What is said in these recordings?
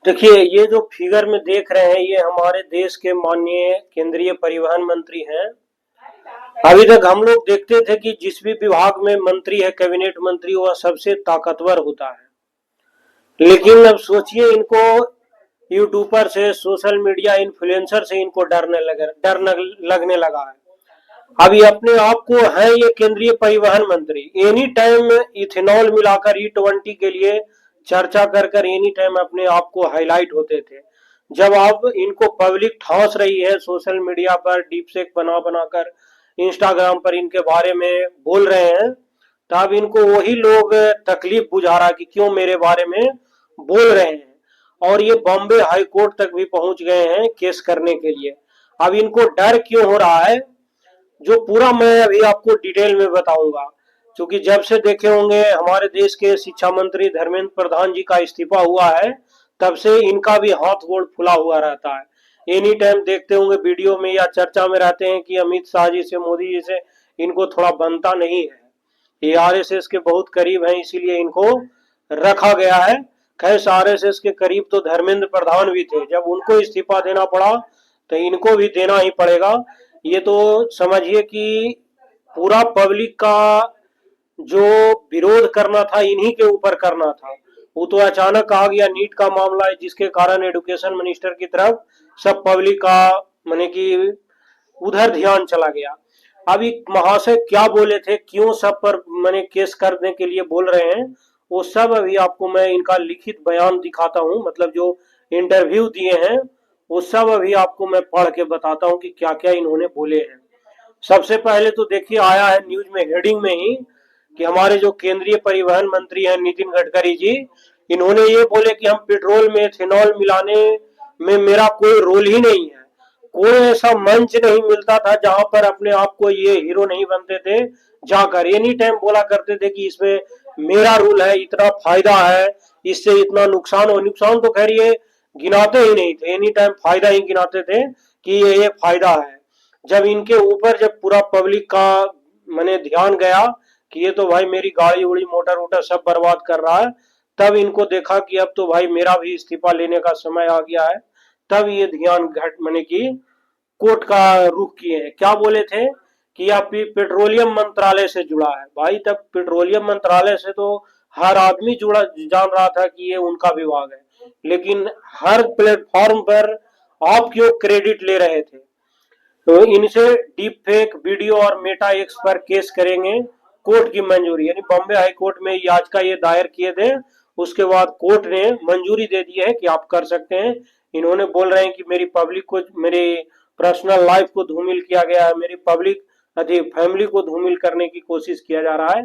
देखिए, ये जो फिगर में देख रहे हैं, ये हमारे देश के माननीय केंद्रीय परिवहन मंत्री हैं। अभी तक हम लोग देखते थे कि जिस भी विभाग में मंत्री है, कैबिनेट मंत्री, वह सबसे ताकतवर होता है। लेकिन अब सोचिए, इनको यूट्यूबर से, सोशल मीडिया इन्फ्लुएंसर से इनको लगने लगा है। अभी अपने आप को है ये केंद्रीय परिवहन मंत्री, एनी टाइम इथेनॉल मिलाकर E20 के लिए चर्चा कर कर एनी टाइम अपने आप को हाईलाइट होते थे। जब अब इनको पब्लिक ठांस रही है, सोशल मीडिया पर डीप फेक बना बनाकर इंस्टाग्राम पर इनके बारे में बोल रहे हैं, तब इनको वही लोग तकलीफ बुझा रहा कि क्यों मेरे बारे में बोल रहे हैं। और ये बॉम्बे हाई कोर्ट तक भी पहुंच गए हैं केस करने के लिए। अब इनको डर क्यों हो रहा है, जो पूरा मैं अभी आपको डिटेल में बताऊंगा। क्योंकि जब से देखे होंगे हमारे देश के शिक्षा मंत्री धर्मेंद्र प्रधान जी का इस्तीफा हुआ है, तब से इनका भी हाथ गोड़ फुला हुआ रहता है। एनी टाइम देखते होंगे वीडियो में या चर्चा में रहते हैं कि अमित शाह जी से, मोदी जी से इनको थोड़ा बनता नहीं है। ये आरएसएस के बहुत करीब हैं, इसीलिए इनको रखा गया है। खैर, आरएसएस के करीब तो धर्मेंद्र प्रधान भी थे, जब उनको इस्तीफा देना पड़ा तो इनको भी देना ही पड़ेगा। ये तो समझिए कि पूरा पब्लिक का जो विरोध करना था, इन्हीं के ऊपर करना था। वो तो अचानक आ गया नीट का मामला है, जिसके कारण एजुकेशन मिनिस्टर की तरफ सब पब्लिक का माने कि उधर ध्यान चला गया। अभी महाशय क्या बोले थे, क्यों सब पर मैंने केस करने के लिए बोल रहे हैं, वो सब अभी आपको मैं इनका लिखित बयान दिखाता हूँ। मतलब जो इंटरव्यू दिए हैं, वो सब अभी आपको मैं पढ़ के बताता हूँ कि क्या क्या इन्होंने बोले हैं। सबसे पहले तो देखिए, आया है न्यूज में हेडिंग में ही कि हमारे जो केंद्रीय परिवहन मंत्री हैं नितिन गडकरी जी, इन्होंने ये बोले कि हम पेट्रोल में इथेनॉल मिलाने में मेरा कोई रोल ही नहीं है। कोई ऐसा मंच नहीं मिलता था जहां पर अपने आप को ये हीरो नहीं बनते थे, जाकर एनी टाइम बोला करते थे कि इसमें मेरा रूल है, इतना फायदा है, इससे इतना नुकसान हो। नुकसान तो खैर ये गिनाते ही नहीं थे, एनी टाइम फायदा ही गिनाते थे कि ये फायदा है। जब इनके ऊपर जब पूरा पब्लिक का मैंने ध्यान गया कि ये तो भाई मेरी गाड़ी उड़ी मोटर वोटर सब बर्बाद कर रहा है, तब इनको देखा कि अब तो भाई मेरा भी इस्तीफा लेने का समय आ गया है। तब ये ध्यान घट मैंने की कोर्ट का रुख किए हैं। क्या बोले थे कि आप पेट्रोलियम मंत्रालय से जुड़ा है। भाई, तब पेट्रोलियम मंत्रालय से तो हर आदमी जुड़ा जान रहा था कि ये उनका विभाग है, लेकिन हर प्लेटफॉर्म पर आप क्यों क्रेडिट ले रहे थे। तो इनसे डीप फेक वीडियो और मेटा एक्स पर केस करेंगे, कोर्ट की मंजूरी। यानी बॉम्बे हाई कोर्ट में याचिका ये दायर किए थे, उसके बाद कोर्ट ने मंजूरी दे दी है कि आप कर सकते हैं। इन्होंने बोल रहे हैं कि मेरी पब्लिक को, मेरी पर्सनल लाइफ को धूमिल किया गया है, मेरी पब्लिक अधिक फैमिली को धूमिल करने की कोशिश किया जा रहा है।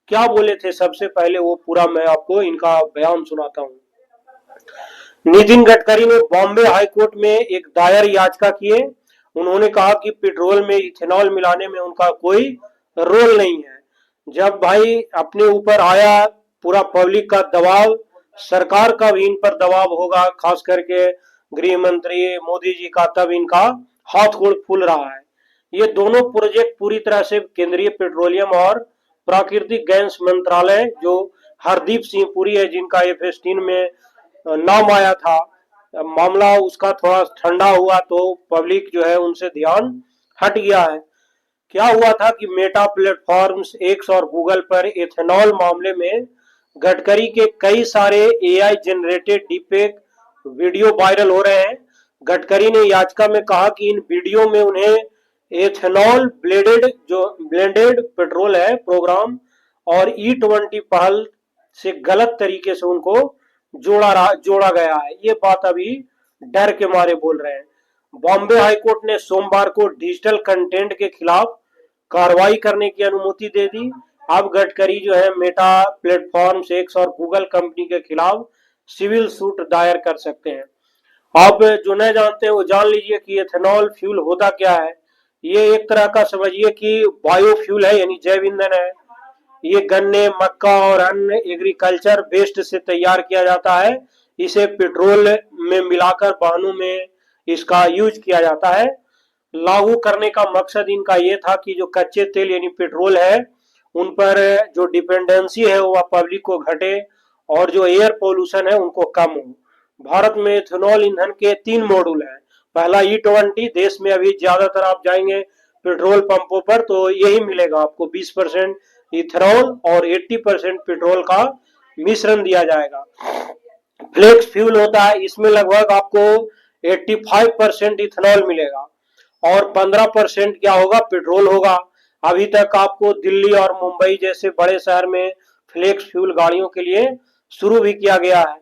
क्या बोले थे सबसे पहले, वो पूरा मैं आपको इनका बयान सुनाता हूँ। नितिन गडकरी ने बॉम्बे हाई कोर्ट में एक दायर याचिका की है। उन्होंने कहा कि पेट्रोल में इथेनॉल मिलाने में उनका कोई रोल नहीं है। जब भाई अपने ऊपर आया पूरा पब्लिक का दबाव, सरकार का भी इन पर दबाव होगा, खास करके गृह मंत्री मोदी जी का, तब इनका हाथ गोड़ फूल रहा है। ये दोनों प्रोजेक्ट पूरी तरह से केंद्रीय पेट्रोलियम और प्राकृतिक गैस मंत्रालय, जो हरदीप सिंह पुरी है, जिनका F-16 में नाम आया था, मामला उसका थोड़ा ठंडा हुआ तो पब्लिक जो है उनसे ध्यान हट गया है। क्या हुआ था कि मेटा प्लेटफॉर्म्स एक्स और गूगल पर एथेनॉल मामले में गडकरी के कई सारे AI generated deepfake video viral हो रहे हैं। गडकरी ने याचिका में कहा कि इन वीडियो में उन्हें एथेनॉल ब्लेंडेड पेट्रोल है प्रोग्राम और E20 पहल से गलत तरीके से उनको जोड़ा गया है। ये बात अभी डर के मारे बोल रहे हैं। बॉम्बे हाईकोर्ट ने सोमवार को डिजिटल कंटेंट के खिलाफ कार्रवाई करने की अनुमति दे दी। अब गडकरी जो है मेटा प्लेटफॉर्म्स एक्स और गूगल कंपनी के खिलाफ सिविल सूट दायर कर सकते हैं। आप जो नहीं जानते वो जान लीजिए कि एथेनॉल फ्यूल होता क्या है। ये एक तरह का समझिए कि बायोफ्यूल है, यानी जैव ईंधन है। ये गन्ने, मक्का और अन्य एग्रीकल्चर वेस्ट से तैयार किया जाता है। इसे पेट्रोल में मिलाकर वाहनों में इसका यूज किया जाता है। लागू करने का मकसद इनका ये था कि जो कच्चे तेल यानी पेट्रोल है, उन पर जो डिपेंडेंसी है वह पब्लिक को घटे और जो एयर पोल्यूशन है उनको कम हो। भारत में इथेनॉल ईंधन के 3 मॉड्यूल हैं। पहला E20, देश में अभी ज्यादातर आप जाएंगे पेट्रोल पंपों पर तो यही मिलेगा आपको, 20% इथेनॉल और 80% पेट्रोल का मिश्रण दिया जाएगा। फ्लेक्स फ्यूल होता है, इसमें लगभग आपको 85% इथेनॉल मिलेगा और 15% क्या होगा, पेट्रोल होगा। अभी तक आपको दिल्ली और मुंबई जैसे बड़े शहर में फ्लेक्स फ्यूल गाड़ियों के लिए शुरू भी किया गया है।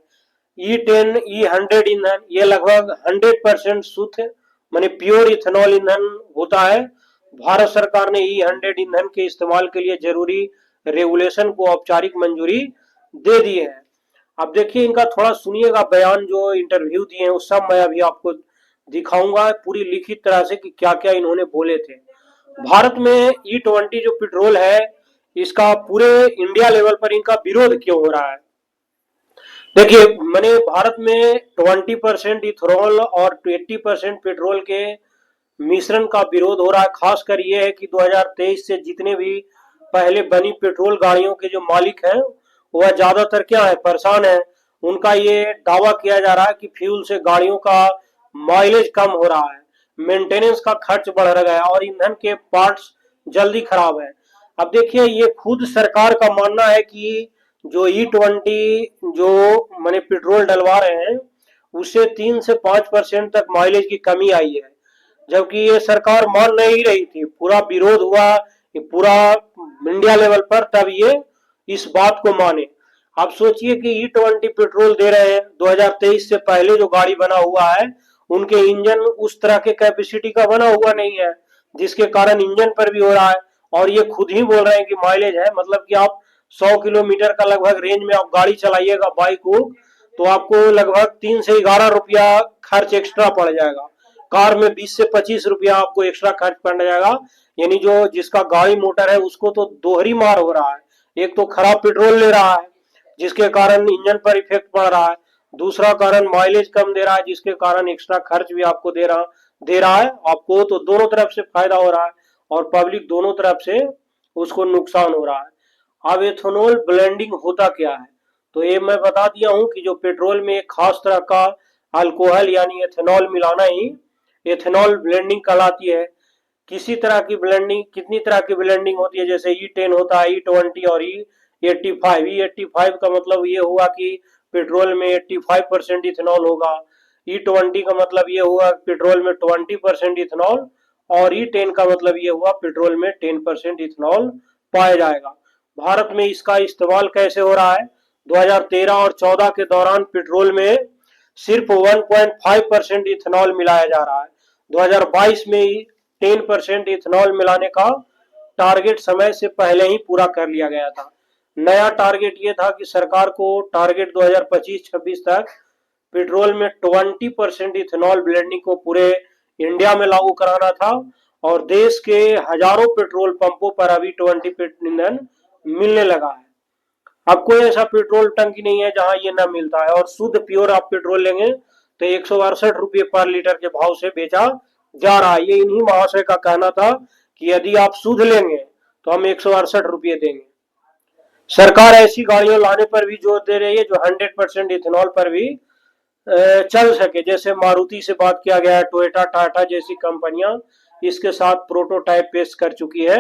E10 E100 ईंधन ये लगभग 100% शुद्ध माने प्योर इथेनॉल ईंधन होता है। भारत सरकार ने E100 ईंधन के इस्तेमाल के लिए जरूरी रेगुलेशन को औपचारिक मंजूरी दे दी है। अब देखिए इनका थोड़ा सुनिएगा बयान, जो इंटरव्यू दिए हैं वो सब मैं अभी आपको दिखाऊंगा पूरी लिखित तरह से कि क्या क्या इन्होंने बोले थे। भारत में E20 जो पेट्रोल है इसका पूरे इंडिया लेवल पर इनका विरोध क्यों हो रहा है। देखिए मैंने भारत में 20% इथेनॉल और 80% पेट्रोल के मिश्रण का विरोध हो रहा है। खासकर ये है कि 2023 से जितने भी पहले बनी पेट्रोल गाड़ियों के जो मालिक हैं वह ज्यादातर क्या है, परेशान है। उनका ये दावा किया जा रहा है कि फ्यूल से गाड़ियों का माइलेज कम हो रहा है, मेंटेनेंस का खर्च बढ़ रहा है और ईंधन के पार्ट्स जल्दी खराब है। अब देखिए ये खुद सरकार का मानना है कि जो E20 जो मैंने पेट्रोल डलवा रहे हैं उससे 3 से 5% तक माइलेज की कमी आई है, जबकि ये सरकार मान नहीं रही थी। पूरा विरोध हुआ पूरा इंडिया लेवल पर, तब ये इस बात को माने। आप सोचिए कि E20 पेट्रोल दे रहे हैं, 2023 से पहले जो गाड़ी बना हुआ है उनके इंजन उस तरह के कैपेसिटी का बना हुआ नहीं है, जिसके कारण इंजन पर भी हो रहा है। और ये खुद ही बोल रहे हैं कि माइलेज है, मतलब कि आप 100 किलोमीटर का लगभग रेंज में आप गाड़ी चलाइएगा बाइक को तो आपको लगभग 3 से 11 रुपया खर्च एक्स्ट्रा पड़ जाएगा। कार में 20 से 25 रुपया आपको एक्स्ट्रा खर्च पड़ जाएगा। यानी जो जिसका गाड़ी मोटर है उसको तो दोहरी मार हो रहा है, एक तो खराब पेट्रोल ले रहा है जिसके कारण इंजन पर इफेक्ट पड़ रहा है, दूसरा कारण माइलेज कम दे रहा है जिसके कारण एक्स्ट्रा खर्च भी आपको दे रहा है आपको। तो दोनों तरफ से फायदा हो रहा है और पब्लिक दोनों तरफ से उसको नुकसान हो रहा है। अब एथेनॉल ब्लेंडिंग होता क्या है, तो ये मैं बता दिया हूं कि जो पेट्रोल में एक खास तरह का अल्कोहल यानी एथेनॉल मिलाना ही एथेनॉल ब्लेंडिंग कहलाती है। किसी तरह की ब्लेंडिंग, कितनी तरह की ब्लेंडिंग होती है, जैसे E10 होता है, E20 और E85। E85 का मतलब ये हुआ कि पेट्रोल में 85% इथेनॉल होगा। E20 का मतलब ये हुआ पेट्रोल में 20% इथेनॉल और E10 का मतलब ये हुआ पेट्रोल में 10% इथेनॉल पाया जाएगा। भारत में इसका इस्तेमाल कैसे हो रहा है, 2013 और 14 के दौरान पेट्रोल में सिर्फ 1.5% इथेनॉल मिलाया जा रहा है। 2022 में ही 10% इथेनॉल मिलाने का टारगेट समय से पहले ही पूरा कर लिया गया था। नया टारगेट ये था कि सरकार को टारगेट 2025-26 तक पेट्रोल में 20% इथेनॉल ब्लेंडिंग को पूरे इंडिया में लागू कराना था और देश के हजारों पेट्रोल पंपों पर अभी 20% ईंधन मिलने लगा है। अब कोई ऐसा पेट्रोल टंकी नहीं है जहां ये ना मिलता है और शुद्ध प्योर आप पेट्रोल लेंगे तो 168 रुपये पर लीटर के भाव से बेचा जा रहा है। ये इन्हीं महाशय का कहना था कि यदि आप शुद्ध लेंगे तो हम 168 रुपये देंगे। सरकार ऐसी गाड़ियां लाने पर भी जोर दे रही है जो 100% इथेनॉल पर भी चल सके। जैसे मारुति से बात किया गया है, टोयोटा टाटा जैसी कंपनियां इसके साथ प्रोटोटाइप पेश कर चुकी है।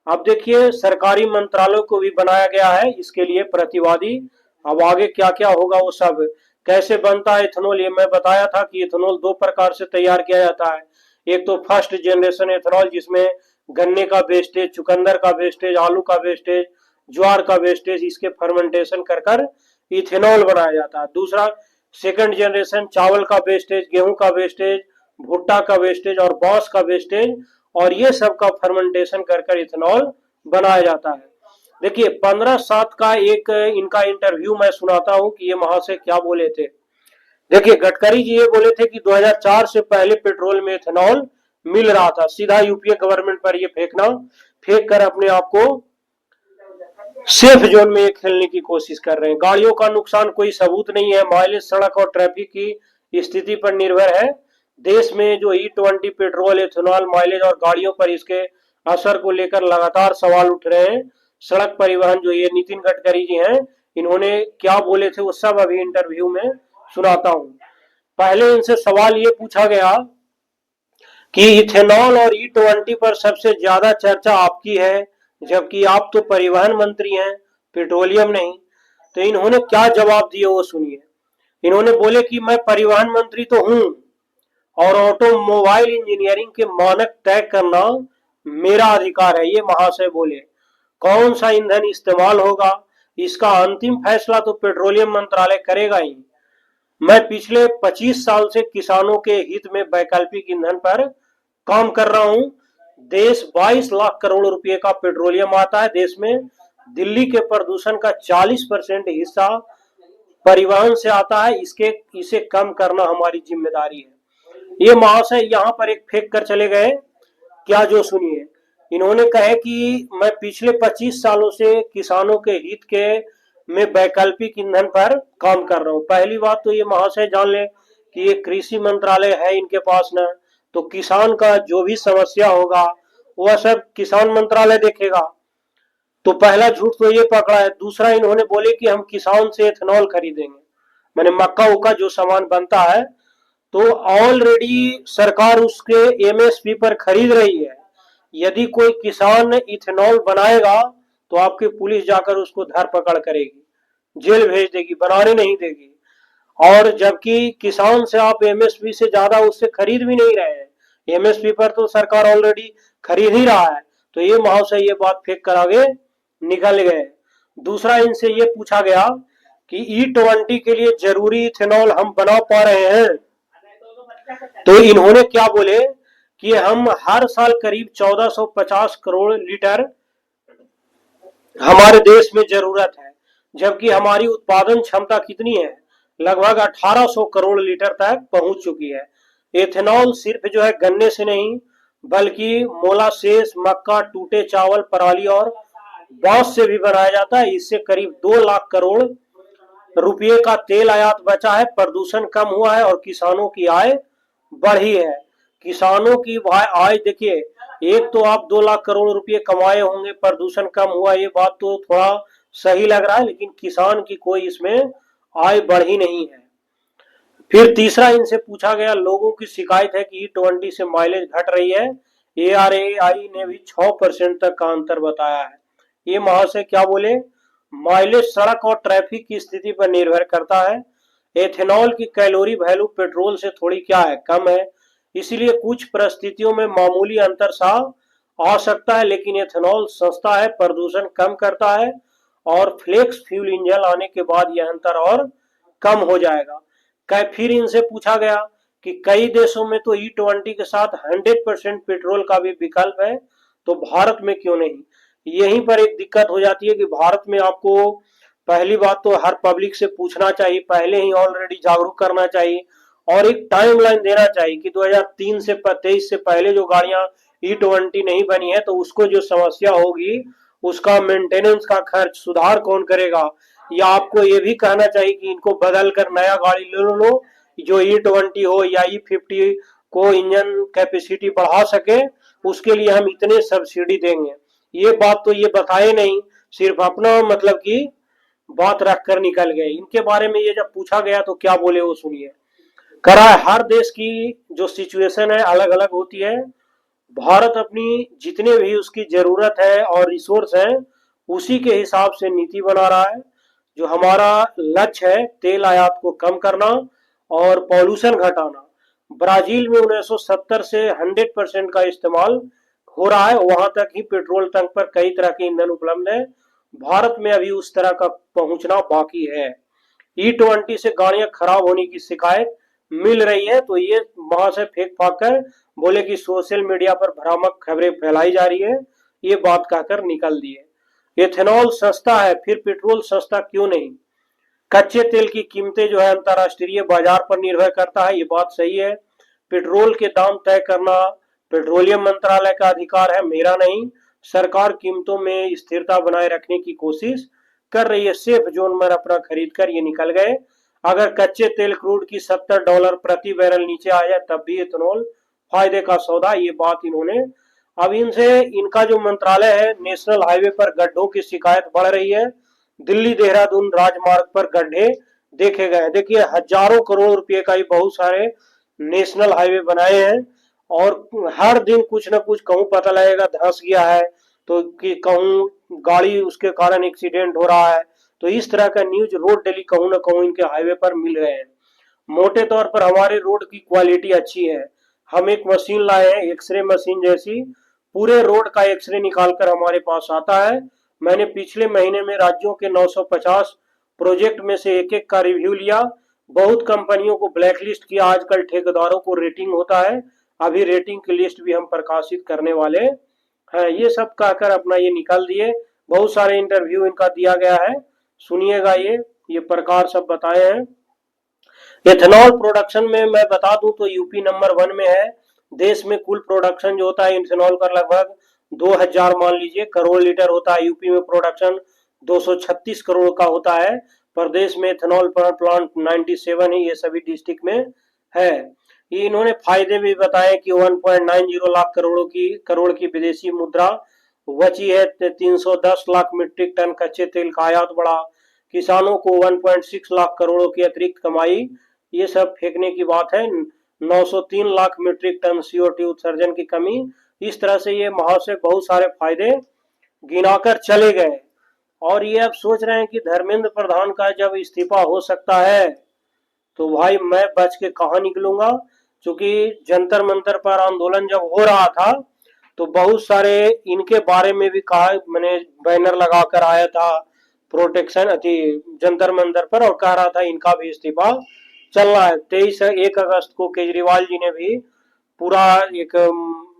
अब देखिए सरकारी मंत्रालयों को भी बनाया गया है इसके लिए प्रतिवादी। अब आगे क्या क्या होगा वो सब, कैसे बनता है इथेनॉल ये मैं बताया था कि इथेनॉल 2 प्रकार से तैयार किया जाता है। एक तो फर्स्ट जनरेशन इथेनॉल जिसमें गन्ने का वेस्टेज, चुकंदर का वेस्टेज, आलू का वेस्टेज, ज्वार का वेस्टेज, इसके फर्मेंटेशन कर कर इथेनॉल बनाया जाता है। दूसरा सेकंड जनरेशन चावल का वेस्टेज, गेहूं का वेस्टेज, भुट्टा का वेस्टेज और बांस का वेस्टेज, और ये सब का फर्मेंटेशन कर कर इथेनॉल बनाया जाता है। देखिए 15/7 का एक इनका इंटरव्यू मैं सुनाता हूं कि ये महाशय क्या बोले थे। देखिए गडकरी जी ये बोले थे कि 2004 से पहले पेट्रोल में इथेनॉल मिल रहा था, सीधा यूपीए गवर्नमेंट पर ये फेंक कर अपने आप को सेफ जोन में खेलने की कोशिश कर रहे हैं। गाड़ियों का नुकसान कोई सबूत नहीं है, माइलेज सड़क और ट्रैफिक की स्थिति पर निर्भर है। देश में जो E20 पेट्रोल, इथेनॉल, माइलेज और गाड़ियों पर इसके असर को लेकर लगातार सवाल उठ रहे हैं। सड़क परिवहन जो ये नितिन गडकरी जी हैं इन्होंने क्या बोले थे वो सब अभी इंटरव्यू में सुनाता हूं। पहले इनसे सवाल ये पूछा गया कि इथेनॉल और E20 पर सबसे ज्यादा चर्चा आपकी है, जबकि आप तो परिवहन मंत्री हैं, पेट्रोलियम नहीं। तो इन्होंने क्या जवाब दिए वो सुनिए। इन्होंने बोले कि मैं परिवहन मंत्री तो हूं और ऑटोमोबाइल इंजीनियरिंग के मानक तय करना मेरा अधिकार है। ये महाशय बोले कौन सा ईंधन इस्तेमाल होगा इसका अंतिम फैसला तो पेट्रोलियम मंत्रालय करेगा ही। मैं पिछले 25 साल से किसानों के हित में वैकल्पिक ईंधन पर काम कर रहा हूं। देश 22 लाख करोड़ रुपए का पेट्रोलियम आता है देश में। दिल्ली के प्रदूषण का 40% हिस्सा परिवहन से आता है। इसे कम करना हमारी जिम्मेदारी है। ये महाशय यहाँ पर एक फेंक कर चले गए। क्या जो सुनिए, इन्होंने कहे कि मैं पिछले 25 सालों से किसानों के हित के में वैकल्पिक ईंधन पर काम कर रहा हूं। पहली बात तो ये महाशय जान ले कि ये कृषि मंत्रालय है इनके पास ना, तो किसान का जो भी समस्या होगा वह सब किसान मंत्रालय देखेगा। तो पहला झूठ तो ये पकड़ा है। दूसरा इन्होंने बोले कि हम किसान से एथेनॉल खरीदेंगे, मैंने मक्का उक्का जो सामान बनता है, तो ऑलरेडी सरकार उसके एमएसपी पर खरीद रही है। यदि कोई किसान इथेनॉल बनाएगा तो आपकी पुलिस जाकर उसको धर पकड़ करेगी, जेल भेज देगी, बनाने नहीं देगी। और जबकि किसान से आप एमएसपी से ज्यादा उससे खरीद भी नहीं रहे हैं, एमएसपी पर तो सरकार ऑलरेडी खरीद ही रहा है। तो ये महाशय ये बात फेंक कर आगे निकल गए। दूसरा इनसे ये पूछा गया कि E20 के लिए जरूरी इथेनॉल हम बना पा रहे हैं। तो इन्होंने क्या बोले कि हम हर साल करीब 1450 करोड़ लीटर हमारे देश में जरूरत है, जबकि हमारी उत्पादन क्षमता कितनी है, लगभग 1800 करोड़ लीटर तक पहुंच चुकी है। एथेनॉल सिर्फ जो है गन्ने से नहीं बल्कि मोलासेस, मक्का, टूटे चावल, पराली और बांस से भी बनाया जाता है। इससे करीब 2 लाख करोड़ रुपये का तेल आयात बचा है, प्रदूषण कम हुआ है और किसानों की आय बढ़ी है। किसानों की आय देखिए, एक तो आप 2 लाख करोड़ रुपए कमाए होंगे, प्रदूषण कम हुआ, ये बात तो थोड़ा सही लग रहा है, लेकिन किसान की कोई इसमें आय बढ़ी नहीं है। फिर तीसरा इनसे पूछा गया, लोगों की शिकायत है कि E20 से माइलेज घट रही है। ARAI ने भी 6% तक का अंतर बताया है। ये महाशय क्या बोले, माइलेज सड़क और ट्रैफिक की स्थिति पर निर्भर करता है। एथेनॉल की कैलोरी वैल्यू पेट्रोल से थोड़ी क्या है, कम है, इसलिए कुछ परिस्थितियों में मामूली अंतर सा आ सकता है, लेकिन एथेनॉल सस्ता है, प्रदूषण कम करता है और फ्लेक्स फ्यूल इंजन आने के बाद यह अंतर और कम हो जाएगा। फिर इनसे पूछा गया कि कई देशों में तो E20 के साथ 100% पेट्रोल का भी विकल्प है, तो भारत में क्यों नहीं। यहीं पर एक दिक्कत हो जाती है कि भारत में आपको पहली बात तो हर पब्लिक से पूछना चाहिए, पहले ही ऑलरेडी जागरूक करना चाहिए और एक टाइमलाइन देना चाहिए कि 2003 से 23 से पहले जो गाड़ियां E20 नहीं बनी है तो उसको जो समस्या होगी उसका मेंटेनेंस का खर्च सुधार कौन करेगा। या आपको ये भी कहना चाहिए कि इनको बदल कर नया गाड़ी ले लो जो E20 हो या E50 को इंजन कैपेसिटी बढ़ा सके, उसके लिए हम इतने सब्सिडी देंगे। ये बात तो ये बताए नहीं, सिर्फ अपना मतलब की बात रख कर निकल गए। इनके बारे में ये जब पूछा गया तो क्या बोले वो सुनिए। करा है, हर देश की जो सिचुएशन है अलग अलग होती है। भारत अपनी जितने भी उसकी जरूरत है और रिसोर्स है उसी के हिसाब से नीति बना रहा है। जो हमारा लक्ष्य है तेल आयात को कम करना और पॉल्यूशन घटाना। ब्राजील में 1970 से 100% का इस्तेमाल हो रहा है, वहां तक ही पेट्रोल टंक पर कई तरह के ईंधन उपलब्ध है। भारत में अभी उस तरह का पहुंचना बाकी है। E20 से गाड़ियां खराब होने की शिकायत मिल रही है, तो ये वहां से फेंक फाक कर बोले कि सोशल मीडिया पर भ्रामक खबरें फैलाई जा रही है, ये बात कहकर निकल दिए। एथेनॉल सस्ता है, फिर पेट्रोल सस्ता क्यों नहीं। कच्चे तेल की कीमतें जो है अंतरराष्ट्रीय बाजार पर निर्भर करता है, ये बात सही है। पेट्रोल के दाम तय करना पेट्रोलियम मंत्रालय का अधिकार है, मेरा नहीं। सरकार कीमतों में स्थिरता बनाए रखने की कोशिश कर रही है। सेफ जोन में अपना खरीद कर ये निकल गए। अगर कच्चे तेल क्रूड की $70 प्रति बैरल नीचे आ जाए तब भी इथेनॉल फायदे का सौदा, ये बात इन्होंने। अब इनसे इनका जो मंत्रालय है, नेशनल हाईवे पर गड्ढों की शिकायत बढ़ रही है। दिल्ली देहरादून राजमार्ग पर गड्ढे देखे गए हैं। देखिए हजारों करोड़ रुपए का ही बहुत सारे नेशनल हाईवे बनाए हैं, और हर दिन कुछ ना कुछ कहूँ पता लगेगा धंस गया है, तो कि कहूँ गाड़ी उसके कारण एक्सीडेंट हो रहा है। तो इस तरह का न्यूज रोज डेली कहूँ ना कहूँ इनके हाईवे पर मिल रहे हैं। मोटे तौर पर हमारे रोड की क्वालिटी अच्छी है। हम एक मशीन लाए हैं, एक्सरे मशीन जैसी, पूरे रोड का एक्सरे निकालकर हमारे पास आता है। मैंने पिछले महीने में राज्यों के 950 प्रोजेक्ट में से एक एक का रिव्यू लिया। बहुत कंपनियों को ब्लैकलिस्ट किया, आजकल ठेकेदारों को रेटिंग होता है, अभी रेटिंग की लिस्ट भी हम प्रकाशित करने वाले हैं। ये सब कहकर अपना ये निकाल दिए। बहुत सारे इंटरव्यू इनका दिया गया है, सुनिएगा। ये प्रकार सब बताए हैं। एथेनॉल प्रोडक्शन में मैं बता दूं तो यूपी नंबर 1 में है। देश में कुल प्रोडक्शन जो होता है इथेनॉल का लगभग 2000 मान लीजिए करोड़ लीटर होता है। यूपी में प्रोडक्शन 236 करोड़ का होता है। प्रदेश में एथेनॉल प्लांट 97 है, ये सभी डिस्ट्रिक्ट में है। ये इन्होंने फायदे भी बताए कि 1.90 लाख करोड़ की विदेशी मुद्रा बची है। 310 लाख मीट्रिक टन कच्चे तेल का आयात बढ़ा। किसानों को 1.6 लाख करोड़ों की अतिरिक्त कमाई। ये सब फेंकने की बात है। 903 लाख मीट्रिक टन CO2 उत्सर्जन की कमी। इस तरह से ये महाशय बहुत सारे फायदे गिनाकर चले गए। और ये अब सोच रहे हैं कि धर्मेंद्र प्रधान का जब इस्तीफा हो सकता है तो भाई मैं बच के कहाँ निकलूंगा। क्योंकि जंतर मंतर पर आंदोलन जब हो रहा था तो बहुत सारे इनके बारे में भी कहा, मैंने बैनर लगाकर आया था प्रोटेक्शन अति जंतर मंतर पर, और कह रहा था इनका भी इस्तीफा चल रहा है। 1 अगस्त को केजरीवाल जी ने भी पूरा एक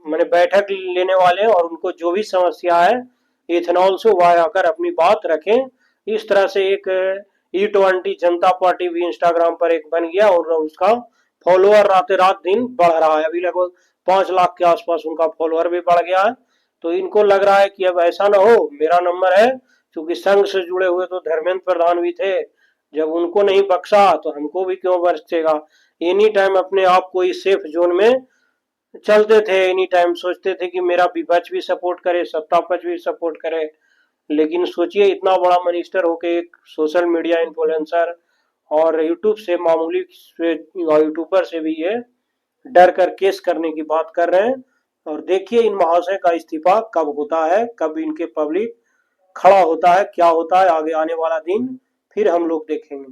मैंने बैठक लेने वाले, और उनको जो भी समस्या है इथेनॉल से वह आकर अपनी बात रखें। इस तरह से एक E20 जनता पार्टी भी इंस्टाग्राम पर एक बन गया, और उसका फॉलोअर रात रात दिन बढ़ रहा है। अभी लगभग 5 लाख के आसपास उनका फॉलोअर भी बढ़ गया है। तो इनको लग रहा है कि अब ऐसा ना हो, मेरा नंबर है। क्योंकि संघ से जुड़े हुए तो धर्मेंद्र प्रधान भी थे, जब उनको नहीं बख्शा तो हमको भी क्यों बख्शेगा। एनी टाइम अपने आप को इस सेफ जोन में चलते थे, एनी टाइम सोचते थे कि मेरा विपक्ष भी सपोर्ट करे, सत्ता पक्ष भी सपोर्ट करे। लेकिन सोचिए इतना बड़ा मिनिस्टर होके एक सोशल मीडिया इन्फ्लुएंसर और यूट्यूब से मामूली यूट्यूबर से भी ये डर कर केस करने की बात कर रहे हैं। और देखिए इन महाशय का इस्तीफा कब होता है, कब इनके पब्लिक खड़ा होता है, क्या होता है आगे आने वाला दिन फिर हम लोग देखेंगे।